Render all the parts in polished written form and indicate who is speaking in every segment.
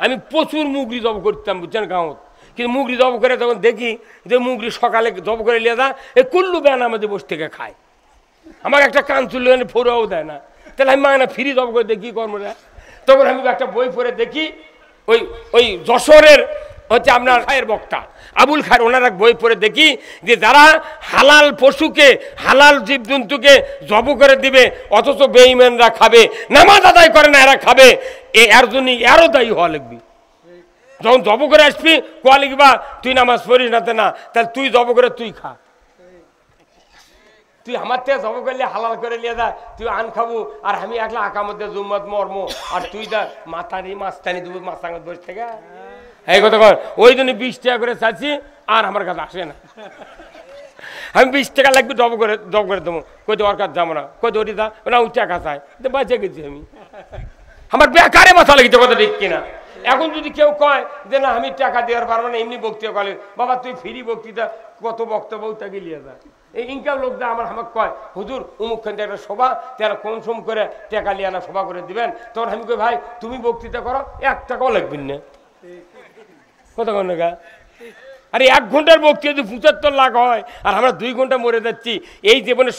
Speaker 1: আমি প্রচুর মুগরি জব করতাম বুঝছেন গাঁৱত, কিন্তু মুগরি জব করে তখন দেখি যে মুগরি সকালে জব করে নিয়ে যা এই কুল্লু ব্যান আমাদের বসে থেকে খায়, আমাকে একটা কান চুল্লু ফোরাও দেয় না, তাহলে আমি মায় না ফ্রি জব করে দেখি কর্মরা। তখন আমি একটা বই পড়ে দেখি ওই ওই যশোরের হচ্ছে আপনার খায়ের বক্তা আবুল খায়ের, ওনার এক বই পড়ে দেখি যে যারা হালাল পশুকে হালাল জীবজন্তুকে জব করে দিবে অথচ বেঈমানরা খাবে, নামাজ আদায় করে না এরা খাবে, এর জন্যই এরও দায়ী হওয়া লাগবে। যখন জব করে আসবি কোয়া লিখবা তুই নামাজ পড়িস না, না তাহলে তুই জব করে তুই খা, তুই আমার থেকে জব করলে হালাল করে নিয়ে যা, তুই আন খাবো আর আমি একলা আঁকা মধ্যে জুম্মত মর্ম, আর তুই যা মাথানি মাস্তানি দেবো মাস্তাঙ্গত বসে থেকে এই কথা কর। ওই জন্য 20 টাকা করে চাচ্ছি আর আমার কাছে আসে না, আমি 20 টাকা লাগবে জব করে দেবো, কইতে ওর কাছে যাবো না, কইতে ওটি দা না ওই টাকা চাই, বাঁচে গেছি আমি, আমার বেকারে মাথা লেগেছে কথা ঠিক কিনা। এখন যদি কেউ কয় যে না আমি টাকা দেওয়ার পারবো না এমনি বক্তৃতা করে, বাবা তুই ফ্রি বক্তৃতা কত বক্তব্য তাকে লিয়ে যা, এই ইনকাম লোকটা আমাকে কয় হুজুর অমুকখান থেকে একটা সভা তারা কম সম করে টাকা লিয়ে আনা সভা করে দিবেন, তখন আমি কই ভাই তুমি বক্তৃতা করো 1 টাকাও লাগবেন না, কথা কন না। আরে 1 ঘন্টার বক্তৃতা যদি 75 লাখ হয় আর আমরা 2 ঘন্টা মরে যাচ্ছি, এই জীবনে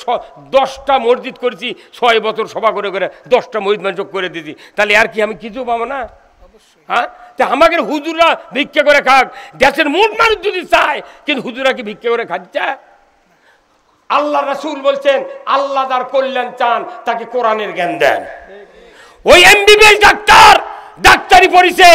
Speaker 1: 10টা মসজিদ করেছি 6 বছর সভা করে করে 10টা মসজিদ মানুষ করে দিয়েছি, তাহলে আর কি আমি কিছু পাবো না? হ্যাঁ, তা আমাকে হুজুরা ভিক্ষা করে খাক, দেশের মোট মানুষ যদি চায়, কিন্তু হুজুরা কি ভিক্ষা করে খাচ্ছে? আল্লাহ রাসূল বলছেন আল্লাহ যার কল্যাণ চান তাকে কোরআনের জ্ঞান দেন। ওই এমবিবিএস ডাক্তার ডাক্তারি পড়িছে,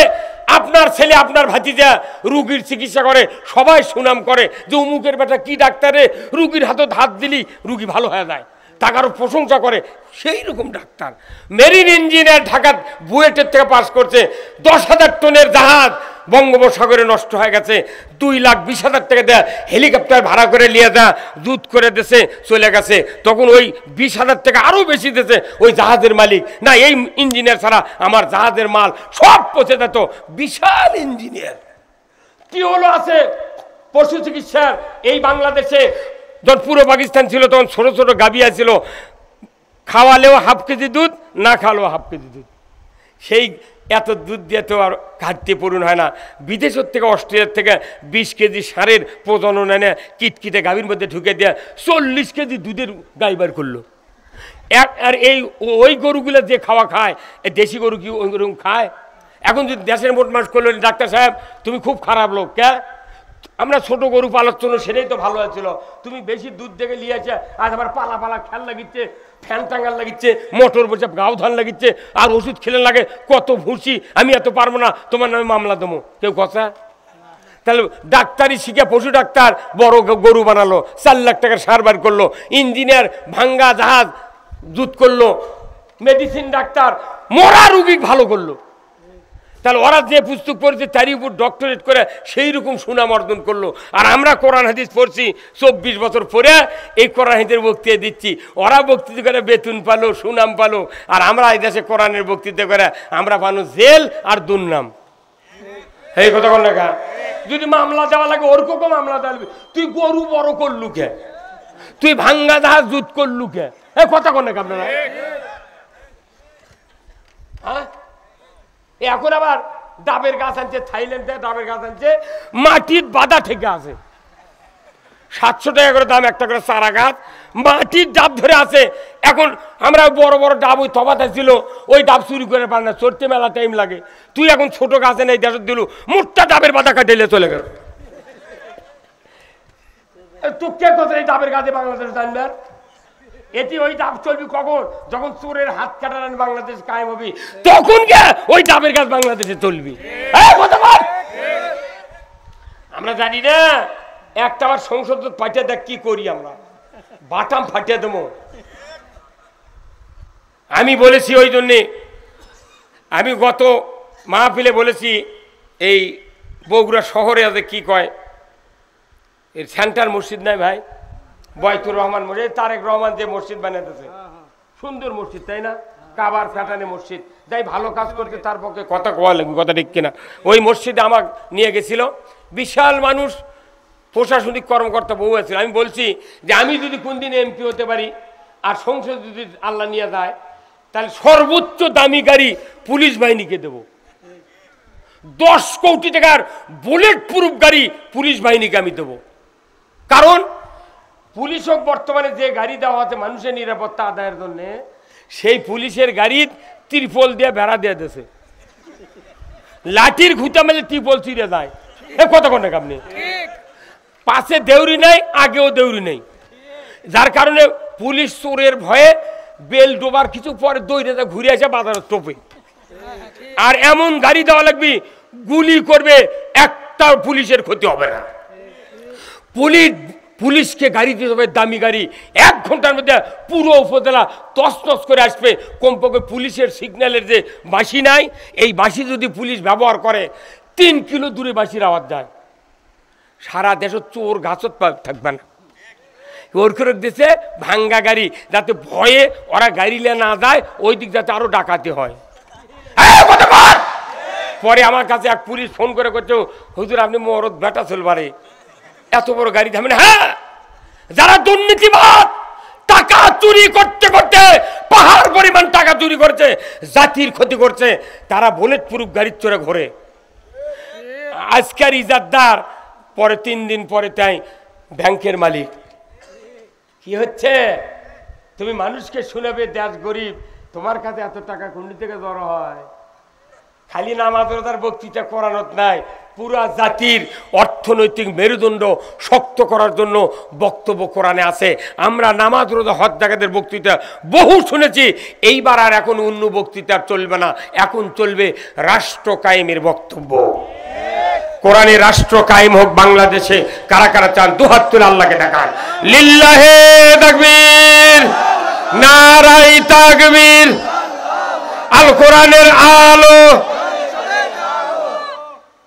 Speaker 1: আপনার ছেলে আপনার ভাতিজা রুগীর চিকিৎসা করে, সবাই সুনাম করে যে অমুকের বেটা কি ডাক্তারে রুগীর হাতত হাত দিলি রুগী ভালো হয়ে যায়, টাকারও প্রশংসা করে, সেই রকম ডাক্তার। মেরিন ইঞ্জিনিয়ার ঢাকা বুয়েটের থেকে পাস করছে, 10,000 টনের জাহাজ বঙ্গোপসাগরে নষ্ট হয়ে গেছে, 2,20,000 টাকা দেয়া হেলিকপ্টার ভাড়া করে নিয়ে যা দুধ করে দেশে চলে গেছে, তখন ওই 20,000 টাকা আরও বেশি দিয়েছে ওই জাহাজের মালিক, না এই ইঞ্জিনিয়ার ছাড়া আমার জাহাজের মাল সব পচে যেত। বিশাল ইঞ্জিনিয়ার কি হলো আছে পশু চিকিৎসার এই বাংলাদেশে, যখন পুরো পাকিস্তান ছিল তখন ছোট ছোট গাভিয়া ছিল, খাওয়ালেও হাফ কেজি দুধ, না খাওয়ালেও হাফ কেজি দুধ, সেই এত দুধ দিয়ে তো আর ঘাটতি পূরণ হয় না। বিদেশের থেকে অস্ট্রেলিয়ার থেকে 20 কেজি ষাঁড়ের প্রজনন এনে কিটকিটে গাভীর মধ্যে ঢুকে দেয়া 40 কেজি দুধের গাই বার করলো। আর এই ওই গরুগুলো যে খাওয়া খায়, দেশি গরু কি ওই গরু খায়? এখন যদি দেশের মোট মানুষ করলো ডাক্তার সাহেব তুমি খুব খারাপ লোক, কে আমরা ছোট গরু পালার জন্য সেটাই তো ভালো হয়েছিল, তুমি বেশি দুধ দেখে লিয়েছে, আজ আবার পালা পালা খেয়াল লাগিচ্ছে, ফ্যান টাঙ্গাল লাগিচ্ছে, মোটর বসে গাও ধান লাগিচ্ছে, আর ওষুধ খেলে লাগে কত ভুসি, আমি এত পারবো না, তোমার নামে মামলা দেবো, কেউ কথা? তাহলে ডাক্তারি শিখে পশু ডাক্তার বড় গরু বানালো, 4 লাখ টাকার সার বার করলো, ইঞ্জিনিয়ার ভাঙ্গা জাহাজ দুধ করলো, মেডিসিন ডাক্তার মরা রুগী ভালো করলো। তাহলে ওরা যে পুস্তক পড়েছে তারই উপর ডক্টরেট করে সেই রকম সুনাম অর্জন করলো, আর আমরা কোরআন হাদিস পড়ছি 24 বছর পরে এই কোরআন হাদিসের বক্তৃতা দিচ্ছি, ওরা বক্তৃতা করে বেতন পালো সুনাম পালো, আর আমরা এই দেশে কোরআনের বক্তৃতা করে আমরা পানো জেল আর দুর্নাম। এই কথা কোন লেখা? যদি মামলা দেওয়া লাগে ওরকম মামলা দেওয়া, তুই গরু বড় করলু কে, তুই ভাঙ্গা জাহাজ জুত করলু কে, এই কথা কোন লেখা আপনারা? হ্যাঁ, এখন আবার ডাবের গাছ আনছে, থাইল্যান্ডে ডাবের গাছ আনছে, মাটির বাধা থেকে আছে, 700 টাকা করে দাম একটা করে চারা গাছ, মাটির ডাব ধরে আছে। এখন আমরা বড় বড় ডাব ওই তফাতে ছিল, ওই ডাব চুরি করে পারে না, চড়তে মেলা টাইম লাগে, তুই এখন ছোট গাছে নেই দেশ দিল, মোটটা ডাবের বাধা কাটিলে চলে গেল। তুই কে কথা এই ডাবের গাছে বাংলাদেশ জানবে? এটি ওই ডাব চলবি কখন? যখন চোরের হাত কাটার বাংলাদেশ কায়েম হবে, তখন কে ওই ডাবের গাছ বাংলাদেশে চলবি। আমরা জানি না, একটা আবার সংসদ পাঠিয়ে দেখ কি করি আমরা, বাটাম ফাটিয়ে দেবো। আমি বলেছি ওই জন্যে, আমি গত মাহফিলে বলেছি, এই বগুড়া শহরে আছে কি কয় এর সেন্টার মসজিদ নাই ভাই, বয়তুর রহমান মসজিদ, তারেক রহমান যে মসজিদ বানাতেছে, সুন্দর মসজিদ তাই না, কাবার ফ্যাটানে মসজিদ, যাই ভালো কাজ করতে তার পক্ষে কথা কোয়া লাগবে, কথা ঠিক কিনা। ওই মসজিদে আমাকে নিয়ে গেছিল, বিশাল মানুষ, প্রশাসনিক কর্মকর্তা বউ আছে। আমি বলছি যে আমি যদি কোনদিন এমপি হতে পারি আর সংসদ যদি আল্লাহ নিয়ে যায়, তাহলে সর্বোচ্চ দামি গাড়ি পুলিশ বাহিনীকে দেব, 10 কোটি টাকার বুলেট প্রুফ গাড়ি পুলিশ বাহিনীকে আমি দেবো। কারণ পুলিশ হোক বর্তমানে যে গাড়ি দেওয়া আছে মানুষের নিরাপত্তা আদায়ের জন্য, সেই পুলিশের গাড়ির ত্রিপল দিয়ে বেড়া দিয়ে দিয়েছে, লাঠির ঘুঁটা মেলে ত্রিপল ছিঁড়ে যায়। কতক্ষণ আপনি পাশে দেউরি নেই, আগেও দেউরি নেই, যার কারণে পুলিশ চোরের ভয়ে বেল ডোবার কিছু পরে দৌড়ে ঘুরে আসে বাজারের টোপে। আর এমন গাড়ি দেওয়া লাগবে গুলি করবে, একটা পুলিশের ক্ষতি হবে না। পুলিশকে গাড়ি দিতে হবে দামি গাড়ি, 1 ঘন্টার মধ্যে পুরো উপজেলা তছনছ করে আসবে। কমপক্ষে পুলিশের সিগন্যালের যে বাঁশি নাই, এই বাঁশি যদি পুলিশ ব্যবহার করে 3 কিলো দূরে বাঁশির আওয়াজ যায়, সারা দেশে চোর গাছত থাকবে না। ওর করে দিচ্ছে ভাঙ্গা গাড়ি, যাতে ভয়ে ওরা গাড়ি নিয়ে না যায়, ওই দিক যাতে আরো ডাকাতি হয়। পরে আমার কাছে এক পুলিশ ফোন করে করছে, হুজুর আপনি মরদ বেটা চলবারে এত বড় গাড়ি থামেন। হ্যাঁ, যারা দুর্নীতিবাদ টাকা চুরি করতে করতে পাহাড় পরিমাণ টাকা চুরি করছে, জাতির ক্ষতি করছে, তারা বুলেট প্রুফ গাড়ির চড়ে ঘোরে। আজকের ইজাদদার, পরে 3 দিন পরে তাই ব্যাংকের মালিক। কি হচ্ছে? তুমি মানুষকে শুনাবে দেশ গরিব, তোমার কাছে এত টাকা কোন থেকে জড়ো হয়? খালি নামাজ রোজার বক্তৃতা করানোর নাই, পুরা জাতির অর্থনৈতিক মেরুদণ্ড শক্ত করার জন্য বক্তব্য কোরআনে আছে। আমরা নামাজ রোজা হজ জাকাতের বক্তৃতা বহু শুনেছি, এইবার আর এখন অন্য বক্তৃতা চলবে না, এখন চলবে রাষ্ট্র কায়েমের বক্তব্য। কোরআনে রাষ্ট্র কায়েম হোক বাংলাদেশে। কারা কারা চান? দুহাত তুলে আল্লাহকে দেখান। লিল্লাহে তাকবীর, নারায়ে তাকবীর। আল কোরআনের আলো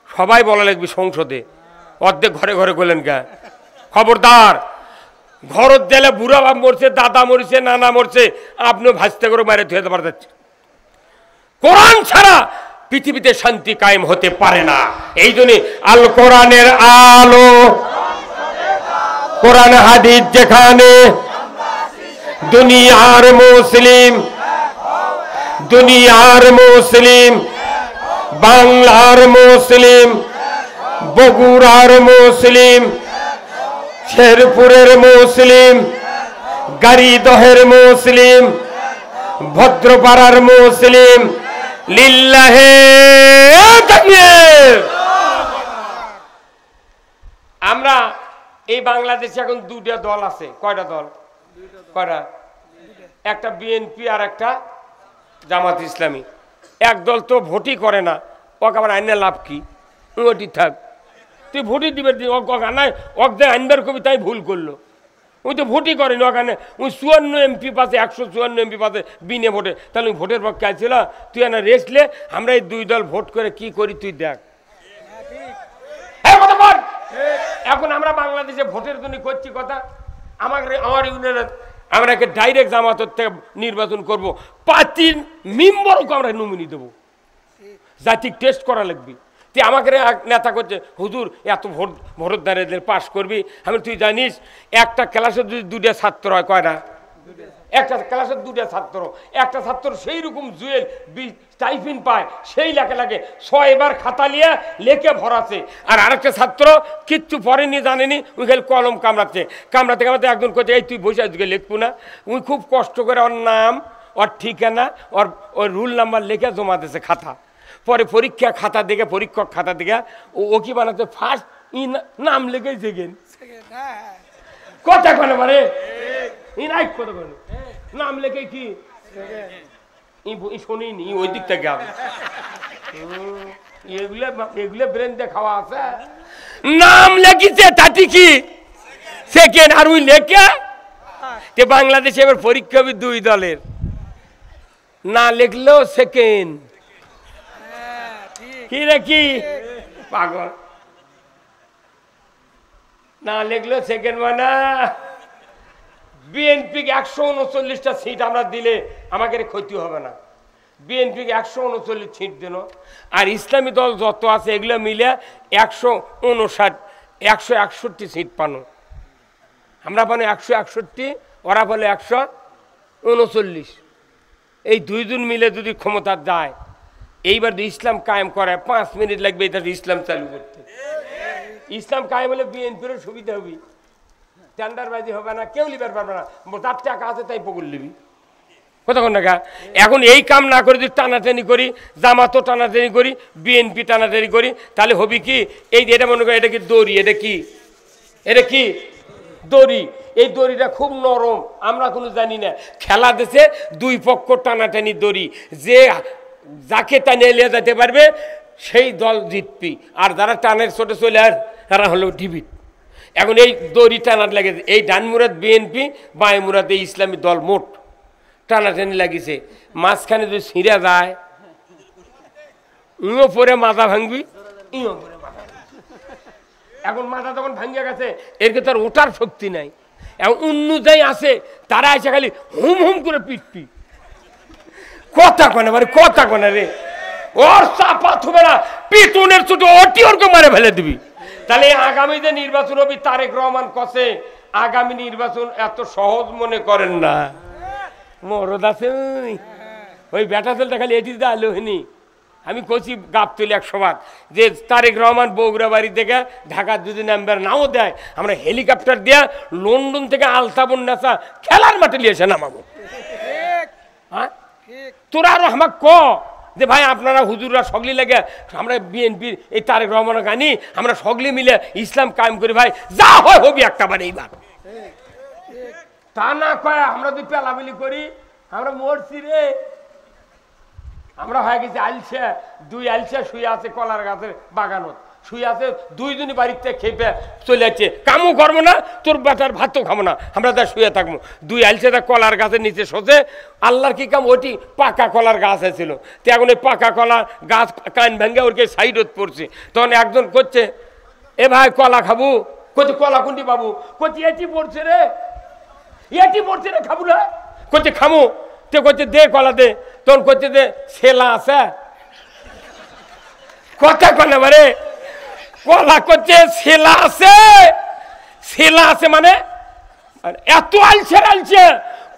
Speaker 1: সবাই বলা লাগবে সংসদে, অর্ধেক ঘরে ঘরে বললেন কে? খবরদার, ঘরত দিলে বুড়া বাপ মরছে, দাদা মরছে, নানা মরছে, আপনিও ভাসতে করে বাইরে ধুয়ে দেবার যাচ্ছে। কোরআন ছাড়া পৃথিবীতে শান্তি কায়েম হতে পারে না। এই জন্য আল কোরআনের আলো, কোরআন হাদিস যেখানে, দুনিয়ার মুসলিম, দুনিয়ার মুসলিম, বাংলার মুসলিম, বগুড়ার মুসলিম, শেরপুরের মুসলিম, গাড়িদহের মুসলিম, ভদ্রপাড়ার মুসলিম, লিল্লাহে তাকবীর। আমরা এই বাংলাদেশে এখন 2টা দল আছে। কয়টা দল? কয়টা? একটা বিএনপি আর একটা জামাত ইসলামী। এক দল তো ভোটই করে না, ওকে আবার আইনে লাভ কি? ওটি থাক, তুই ভোটই দিবে নাই, ওক যে আইনবার কবি তাই ভুল করলো। ওই তো ভোটই করেনি ওখানে, ওই 54 এমপি পাশে, 154 এমপি পাশে বিনে ভোটে। তাহলে ওই ভোটের পক্ষে আসছিল? তুই না রেস্টলে আমরা এই 2 দল ভোট করে কি করি তুই দেখ। এখন আমরা বাংলাদেশে ভোটের জন্য করছি কথা, আমার ইউনিয়নের আমরা ডাইরেক্ট জামাতের থেকে নির্বাচন করব, পার্টির মেম্বারকে আমরা নমিনি দেবো, জাতিক টেস্ট করা লাগবে। তুই আমাকে নেতা করছে, হুজুর এত ভোটদারেদের পাস করবি। আমি, তুই জানিস একটা ক্লাসে যদি 2টা ছাত্র হয়, কয়টা? একটা ক্লাসের 2টা ছাত্র, একটা ছাত্র সেই রকম জুয়েল স্টাইফিন পায়, সেই লাগে লাগে 6 বার খাতা নিয়ে লেখে ভরাছে। আর আরেকটা ছাত্র কিচ্ছু পড়েনি, জানেনি, ওই খালি কলম কামড়াচ্ছে, কামড়াতে কামড়াতে একজন করছে, এই তুই বসে আজকে লিখবো না? উনি খুব কষ্ট করে ওর নাম, ওর ঠিকানা, ওর রুল নাম্বার লিখে জমা দিয়েছে খাতা। পরে পরীক্ষা খাতা দেখে, পরীক্ষক খাতা দেখে ও কি বানাচ্ছে, ফার্স্ট নাম লিখে সেকেন্ড। কথা কেন মানে নাম লেখে কি শুনিনি ওই দিক থেকে। এগুলো ব্রেন দিয়ে খাওয়া আছে। নাম লেখিছে তাটি কি সেকেন্ড, আর ওই লেখে বাংলাদেশে এবার পরীক্ষা হবে 2 দলের, না লিখলেও সেকেন্ড। কি রে কি পাগল, না লিখলেও সেকেন্ড। মানে বিএনপিকে 139টা সিট আমরা দিলে আমাদের ক্ষতি হবে না। বিএনপিকে 139 সিট দিল, আর ইসলামী দল যত আছে এগুলো মিলে 161 সিট পানো। আমরা পানো 161, ওরা বলে 139। এই 2 জন মিলে যদি ক্ষমতা যায়, এইবার তো ইসলাম কায়েম করে 5 মিনিট লাগবে এটা ইসলাম চালু করতে। ইসলাম কায়েম হলে বিএনপির সুবিধা হবে, টেন্ডারবাজি হবে না, কেউ লিবার পারবে না, যার টাকা আছে তাই পকুল লিবি। কতক্ষণ টাকা এখন এই কাম না করে যদি টানাটানি করি, জামাতও টানাটানি করি, বিএনপি টানাটানি করি, তাহলে হবে কি এই যে এটা মনে করি এটা কি দড়ি, এটা কি দড়ি, এই দড়িটা খুব নরম, আমরা কোনো জানি না। খেলা দেশে দুই পক্ষ টানাটানি দড়ি, যে যাকে টানিয়ে নিয়ে যেতে পারবে সেই দল জিতবি, আর যারা টানের ছোটে চলে আর তারা হলো ডিবিট। এখন এই দড়ি টানার লেগেছে, এই ডান মুরাদ বিএনপি, বাঁয়ে মুরাদ এই ইসলামী দল, মোট টানাটানি লাগিছে। মাঝখানে যদি ছিঁড়া যায়, ইও পরে মাথা ভাঙবি, ইও পরে মাথা। এখন মাথা যখন ভাঙিয়া গেছে, এর তার ওঠার শক্তি নাই। এখন অন্য যাই আছে, তারা এসে খালি হুম হুম করে পিটপি, কথা কনে মানে কথা কনে রে, ওর চাপা থুবে না, পিটুনের ছোট ওটি ওরকে মারে ফেলে দিবি। তাহলে আগামী যে নির্বাচন হবে, তারেক রহমান কছে আগামী নির্বাচন এত সহজ মনে করেন না। মরদ আছে ওই বেটা তেলটা খালি এটি আলো হয়নি। আমি কছি গাবতলি 100 বার যে তারেক রহমান বগুড়া বাড়ি থেকে ঢাকার যদি নাম্বার নাও দেয়, আমরা হেলিকপ্টার দিয়া লন্ডন থেকে আলতাবন নেশা খেলার মাঠে নিয়ে এসে নামাবো। হ্যাঁ তোরা আরো আমাকে ক যে ভাই আপনারা হুজুররা সগলি লাগে আমরা বিএনপির এই তারেক রহমানের গানি আমরা সগলি মিলে ইসলাম কায়েম করি, ভাই যা হয় হবি একটা বার এইবার। তা না কয় আমরা যদি পেলাবেলি করি আমরা মরছি রে। আমরা হয়ে গেছি আলসা, 2 আলসা শুয়ে আছে কলার গাছের বাগানত, শুয়ে আছে, 2 জনই বাড়িতে খেপে চলে যাচ্ছে, কামও করবো না, তোর বেটার ভাতও খাবো না, আমরা তার শুয়ে থাকবো। 2 আলসাটা কলার গাছের নিচে সোজে, আল্লাহর কি কাম, ওটি পাকা কলার গাছ ছিল, তো এখন ওই পাকা কলার গাছ কান ভেঙে ওরকে সাইডত পড়ছে। তখন একজন করছে এ ভাই কলা খাবো, করছে কলা কোনটি পাবো, করছে এটি পড়ছে রে, এটি পড়ছে রে, খাবো না, করছে খামো, তে করছে দে কলা দে, তখন করছে দে ছেলা আছে, কথা কলে বারে কলা করছে ছেলা আছে, ছেলা আছে মানে এত আলছে আলছে,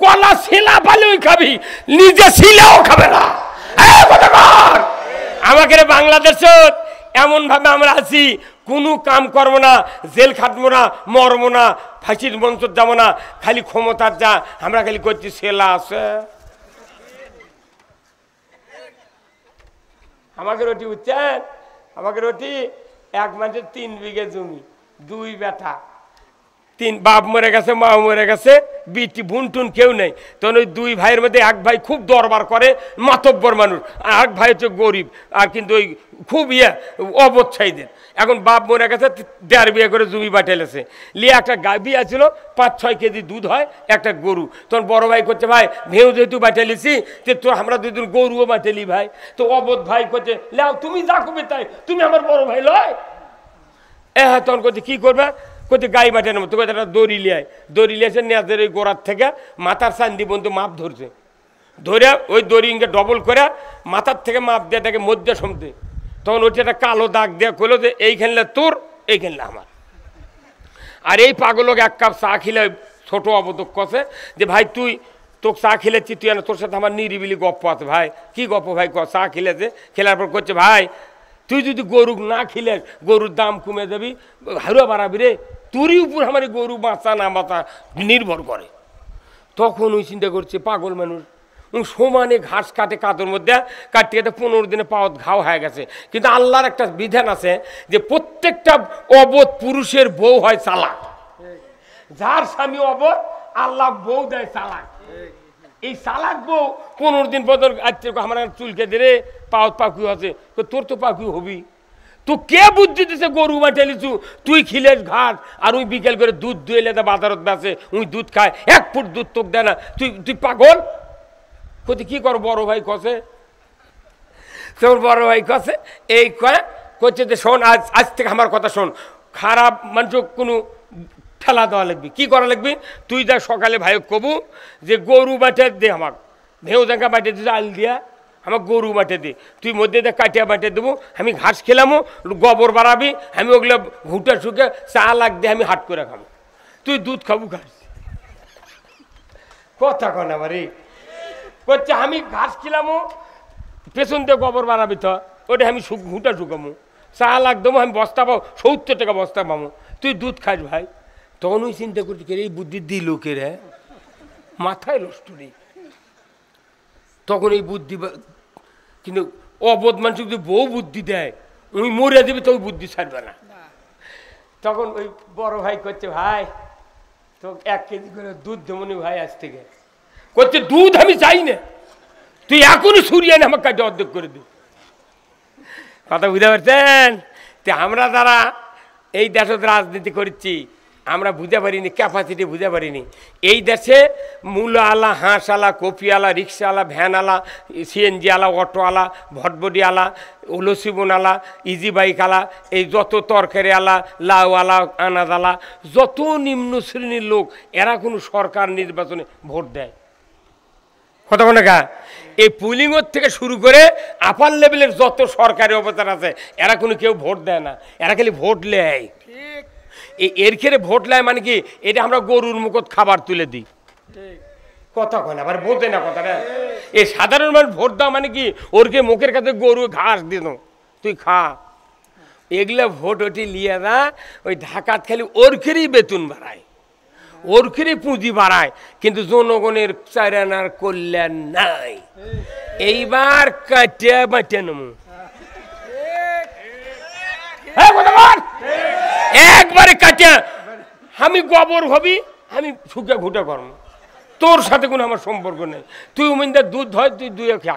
Speaker 1: কলা ছেলা পালেও খাবি, নিজে ছিলেও খাবে না। আমাকে বাংলাদেশ এমন ভাবে আমরা আছি, কোনো কাম করবো না, জেল খাটবো না, মরবো না, ফাঁসির মঞ্চ যাবো না, খালি ক্ষমতার যা আমরা খালি করছি ছেলা আছে। আমাকে রুটি বুঝছেন, আমাকে রুটি 1 মাসের 3 বিঘে জমি, 2 বেটা, 3 বাপ মরে গেছে, মা মরে গেছে, বিটি বুনটুন কেউ নেই। তখন ওই 2 ভাইয়ের মধ্যে এক ভাই খুব দরবার করে, মাতব্বর মানুষ, আর এক ভাই হচ্ছে গরিব, আর কিন্তু ওই খুব অবচ্ছাইদের। এখন বাপ মরে গেছে, 1.5 বিঘা করে জমি বাটেলেছে, লিয়ে একটা বিয়া ছিল, 5-6 কেজি দুধ হয়, একটা গরু। তখন বড় ভাই করছে ভাই ভেউ যেহেতু বাটেলিছি, যে তো আমরা 2 দিন গরুও বাটেলি ভাই। তো অবোধ ভাই করছে লেও তুমি যা করবে তাই, তুমি আমার বড় ভাই লয়। হ্যাঁ তখন করছে কি করবে, করছে গাই বাটে নেবো, তোকে একটা দড়ি লিয়ায়, দড়ি লিয়েছে নেজের ওই গোড়ার থেকে মাথার চান্দি বন্ধু মাপ ধরছে, ধরে ওই দড়ি ইঙ্গে ডবল করে মাথার থেকে মাপ দিয়ে তাকে মধ্যে সমতে। তখন ওইটা একটা কালো দাগ দেওয়া করলো যে এইখানলে তোর, এইখানলে আমার। আর এই পাগলকে 1 কাপ চা খিলে ছোট অবদক কষে যে ভাই তুই তোকে চা খেলেছি, তুই তোর সাথে আমার নিরিবিলি গপ্প আছে। ভাই কি গপ্প ভাই, চা খেলেছে, খেলার পর করছে ভাই তুই যদি গরু না খেলে গরুর দাম কমে যাবি, হারুয়া বাড়াবি রে, তোরই উপর আমার গরু বাঁচা না বাঁচা নির্ভর করে। তখন ওই চিন্তা করছে পাগল মানুষ, সমানে ঘাস কাটে কাদর মধ্যে, কাটতে কাটতে 15 দিনে পাওয়াত ঘাও হয়ে গেছে। কিন্তু আল্লাহর একটা বিধান আছে যে প্রত্যেকটা অবোধ পুরুষের বউ হয় চালাক, যার স্বামী অবোধ আল্লাহ বউ দেয় চালাক। এই চালাক বউ 15 দিন পর আমার চুলকে দে রে পাওয়াত পাখি আছে, তোর তো পাখি হবি, তো কে বুদ্ধি দিছে গরু মাঠে লিচু, তুই খিলেস ঘাট, আর ওই বিকেল করে দুধ দুয়েলে বাজারত বেচে, ওই দুধ খায়, 1 ফুট দুধ তোক দেয় না, তুই পাগল। কতি কি কর, বড় ভাই কষে, তোর বড় ভাই কষে এই করছে যে শোন আজ থেকে আমার কথা শোন, খারাপ মানুষ কোনো ঠেলা দেওয়া লাগবি, কি করা লাগবি, তুই যা সকালে ভাই কবু যে গরু বাটে দে, আমাকে ভেউ জাঙ্গা বাটে দিতে আল দিয়া আমার গরু বাটে দে, তুই মধ্যে দিয়ে কাটিয়া বাটে দেবো, আমি ঘাস খেলামো, গোবর বাড়াবি, আমি ওগুলো ঘুটে শুকে চা লাগ দিয়ে আমি হাট করে খাবো, তুই দুধ খাবো ঘাস। কথা কন আমারে করছে আমি ঘাস খেলামো, পেছন দিয়ে গোবর বাড়াবি তো ওটা আমি ঘুঁটা শুকামো, চা লাগদমো আমি বস্তা পাবো 70 টাকা বস্তা পাবো, তুই দুধ খাস ভাই। তখন ওই চিন্তা করতে কে এই বুদ্ধি দিল কে রে, মাথায় নষ্ট নেই। তখন এই বুদ্ধি কিন্তু অবোধ মানুষ যদি বউ বুদ্ধি দেয় ওই মরে দেবে তো ওই বুদ্ধি ছাড়বে না। তখন ওই বড় ভাই করছে ভাই তো 1 কেজি করে দুধ দেমনি ভাই আজ থেকে। করছে দুধ আমি চাই না, তুই এখনই সুরিয়ে না আমার কাছে অর্ধেক করে দিই। কথা বুঝতে পারছেন? তো আমরা যারা এই দেশে রাজনীতি করছি আমরা বুঝতে পারিনি, ক্যাপাসিটি বুঝতে পারিনি। এই দেশে মূল আলা, হাঁস আলা, কপি আলা, রিক্সা আলা, ভ্যান আলা, সিএনজি আলা, অটো আলা, ভটবডি আলা, লসিবন আলা, ইজি বাইক আলা, এই যত তরকারি আলা, লাউ আলা, আনাজ আলা, যত নিম্ন শ্রেণীর লোক এরা কোনো সরকার নির্বাচনে ভোট দেয়? কথা বলে গা, এই পুলিংয়ের থেকে শুরু করে আপার লেভেলের যত সরকারি অবতার আছে এরা কোনো কেউ ভোট দেয় না, এরা খালি ভোট লেয়। এর খেয়ে ভোট লেয় মানে কি, এটা আমরা গরুর মুখত খাবার তুলে দিই। কথা কয় না, আবার বোঝে না কথাটা। এই সাধারণ মানুষ ভোট দেওয়া মানে কি, ওরকে মুখের কাছে গরু ঘাস দিন তুই খা, এগুলা ভোট ওটি লিয়ে না। ওই ঢাকাত খালি ওর খেয়েই বেতন বাড়ায়, ওর খেয়ে পুঁজি বাড়ায়, কিন্তু জনগণের চারানার কল্যাণ নাই। এইবার কাটিয়া বাটিয়া নমু একবারে কাটিয়া আমি গোবর হবি, আমি শুকা ঘুটা করব, তোর সাথে কোনো আমার সম্পর্ক নেই। তুই উমিনদার দুধ হয় তুই দুয়ে খা,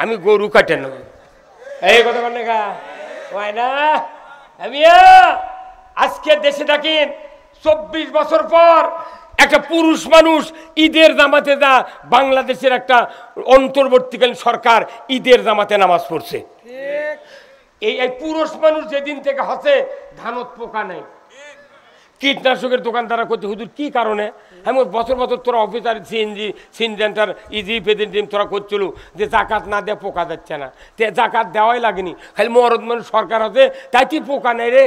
Speaker 1: আমি গরু কাটে নেব। এই কথা বলে গা হয় না। আমি আজকে দেশে থাকেন 24 বছর পর একটা পুরুষ মানুষ ঈদের জামাতে যা, বাংলাদেশের একটা অন্তর্বর্তীকালীন সরকার ঈদের জামাতে নামাজ পড়ছে। এই পুরুষ মানুষ যেদিন থেকে হচ্ছে ধানত পোকা নেই, কীটনাশকের দোকানদারা করছে হুজুর কি কারণে? আমি বছর বছর তোরা অফিসার সিএনজি সিনজেন্টার ইজি পেদিন তোরা করছিল যে জাকাত না দেওয়া পোকা যাচ্ছে না, তে জাকাত দেওয়াই লাগেনি, খালি মরদ মানুষ সরকার হচ্ছে তাই কি পোকা নেই রে।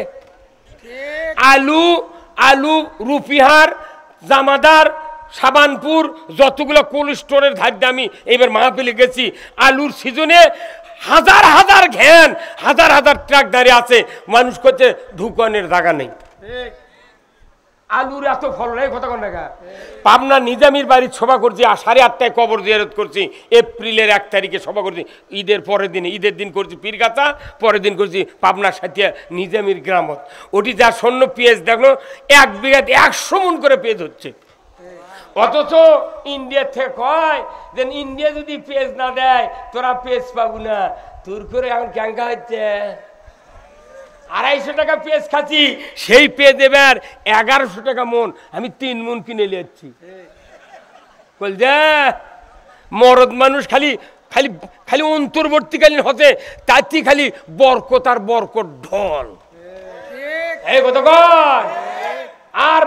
Speaker 1: আলু আলু রুপিহার, জামাদার, সাবানপুর যতগুলো কোল্ড স্টোরের ধার দামি এবার মাহফিলে গেছি, আলুর সিজনে হাজার হাজার ঘ্যান, হাজার হাজার ট্রাক দাঁড়িয়ে আছে, মানুষ করছে ঢুকানোর জায়গা নেই। আলুর এত ফল নেই। কথা কন না, পাবনা নিজামির বাড়ির সভা করছি, 8:30টায় কবর জিয়ারত করছি, এপ্রিলের 1 তারিখে সভা করছি, ঈদের পরের দিনে, ঈদের দিন করছি পীরগাছা, পরের দিন করছি পাবনা সাথিয়া নিজামির গ্রামত। ওটি যা শূন্য পেঁয়াজ দেখলো 1 বিঘাতে 100 মণ করে পেঁয়াজ হচ্ছে। অথচ ইন্ডিয়া থেকে কয় যে ইন্ডিয়া যদি পেঁয়াজ না দেয় তোরা পেঁয়াজ পাবো না। তোর করে এখন ক্যাঙ্কা হচ্ছে 250 টাকা পেঁয়াজ খাচ্ছি, সেই পেঁয়াজ এবার 1100 টাকা মন, আমি 3 মণ কিনে নিয়েছি। বল যে মরদ মানুষ খালি খালি খালি অন্তর্বর্তীকালীন হতে তাতে খালি বরকত আর বরকত ঢল। এই কথা কয় আর